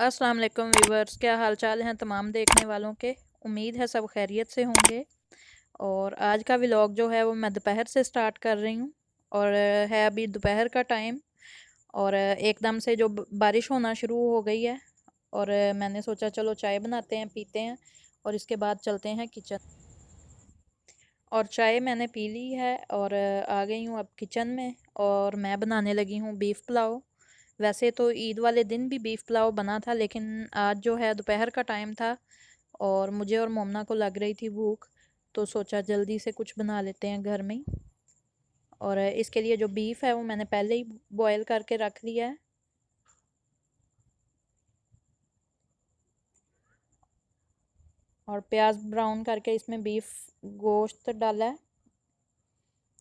अस्सलाम वालेकुम वीवर्स, क्या हाल चाल हैं तमाम देखने वालों के। उम्मीद है सब खैरियत से होंगे। और आज का व्लॉग जो है वो मैं दोपहर से स्टार्ट कर रही हूँ। और है अभी दोपहर का टाइम। और एकदम से जो बारिश होना शुरू हो गई है। और मैंने सोचा चलो चाय बनाते हैं पीते हैं और इसके बाद चलते हैं किचन। और चाय मैंने पी ली है और आ गई हूँ अब किचन में। और मैं बनाने लगी हूँ बीफ़ पुलाव। वैसे तो ईद वाले दिन भी बीफ़ पुलाव बना था, लेकिन आज जो है दोपहर का टाइम था और मुझे और मोमना को लग रही थी भूख, तो सोचा जल्दी से कुछ बना लेते हैं घर में ही। और इसके लिए जो बीफ़ है वो मैंने पहले ही बॉयल करके रख लिया है। और प्याज ब्राउन करके इसमें बीफ़ गोश्त डाला है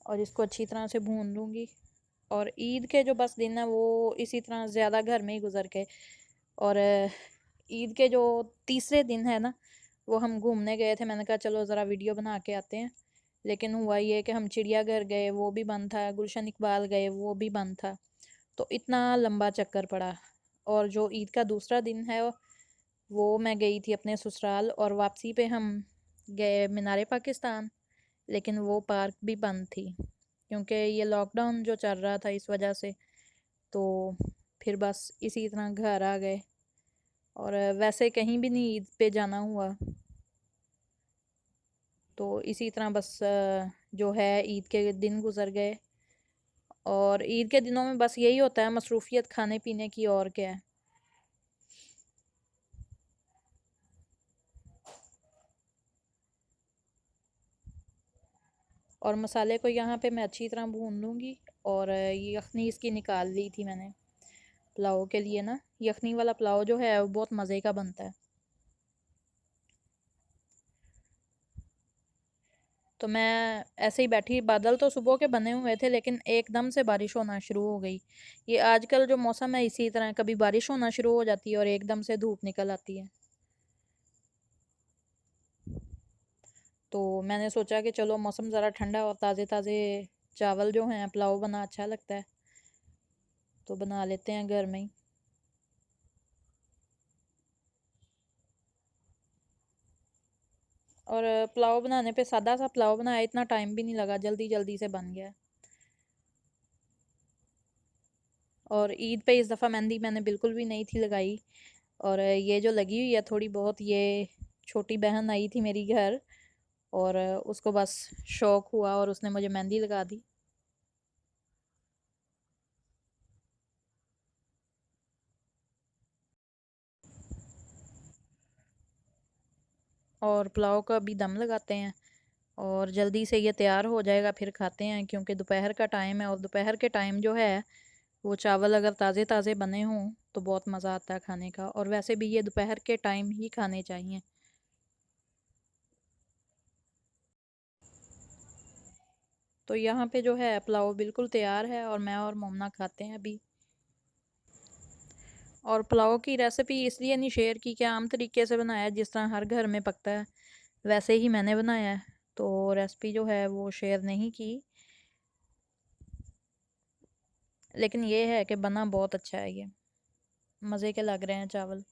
और इसको अच्छी तरह से भून लूँगी। और ईद के जो बस दिन है वो इसी तरह ज़्यादा घर में ही गुजर गए। और ईद के जो तीसरे दिन है ना, वो हम घूमने गए थे। मैंने कहा चलो ज़रा वीडियो बना के आते हैं। लेकिन हुआ ये कि हम चिड़ियाघर गए, वो भी बंद था। गुलशन इकबाल गए, वो भी बंद था। तो इतना लंबा चक्कर पड़ा। और जो ईद का दूसरा दिन है वो मैं गई थी अपने ससुराल, और वापसी पे हम गए मीनार पाकिस्तान। लेकिन वो पार्क भी बंद थी क्योंकि ये लॉकडाउन जो चल रहा था इस वजह से। तो फिर बस इसी तरह घर आ गए। और वैसे कहीं भी नहीं ईद पे जाना हुआ। तो इसी तरह बस जो है ईद के दिन गुजर गए। और ईद के दिनों में बस यही होता है, मसरूफियत खाने पीने की, और क्या है। और मसाले को यहाँ पे मैं अच्छी तरह भून लूँगी। और ये यखनी इसकी निकाल ली थी मैंने पुलाव के लिए ना। यखनी वाला पुलाव जो है वो बहुत मज़े का बनता है। तो मैं ऐसे ही बैठी, बादल तो सुबह के बने हुए थे लेकिन एकदम से बारिश होना शुरू हो गई। ये आजकल जो मौसम है इसी तरह, कभी बारिश होना शुरू हो जाती है और एकदम से धूप निकल आती है। तो मैंने सोचा कि चलो मौसम ज़रा ठंडा और ताज़े ताज़े चावल जो हैं, पुलाव बना अच्छा लगता है, तो बना लेते हैं घर में ही। और पुलाव बनाने पे सादा सा पुलाव बनाया, इतना टाइम भी नहीं लगा, जल्दी जल्दी से बन गया। और ईद पे इस दफ़ा मेहंदी मैंने बिल्कुल भी नहीं थी लगाई। और ये जो लगी हुई है थोड़ी बहुत, ये छोटी बहन आई थी मेरी घर। और उसको बस शौक हुआ और उसने मुझे मेहंदी लगा दी। और पुलाव का अभी दम लगाते हैं और जल्दी से ये तैयार हो जाएगा, फिर खाते हैं क्योंकि दोपहर का टाइम है। और दोपहर के टाइम जो है वो चावल अगर ताज़े ताज़े बने हों तो बहुत मज़ा आता है खाने का। और वैसे भी ये दोपहर के टाइम ही खाने चाहिए। तो यहाँ पे जो है पुलाव बिल्कुल तैयार है और मैं और मोमना खाते हैं अभी। और पुलाव की रेसिपी इसलिए नहीं शेयर की कि आम तरीके से बनाया है, जिस तरह हर घर में पकता है वैसे ही मैंने बनाया है। तो रेसिपी जो है वो शेयर नहीं की। लेकिन ये है कि बना बहुत अच्छा है ये। मज़े के लग रहे हैं चावल।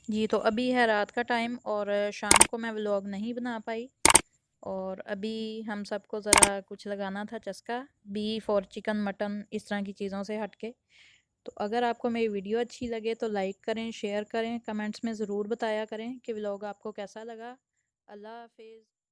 जी, तो अभी है रात का टाइम और शाम को मैं व्लॉग नहीं बना पाई। और अभी हम सबको ज़रा कुछ लगाना था चस्का, बीफ और चिकन मटन इस तरह की चीज़ों से हटके। तो अगर आपको मेरी वीडियो अच्छी लगे तो लाइक करें, शेयर करें, कमेंट्स में ज़रूर बताया करें कि व्लॉग आपको कैसा लगा। अल्लाह हाफिज़।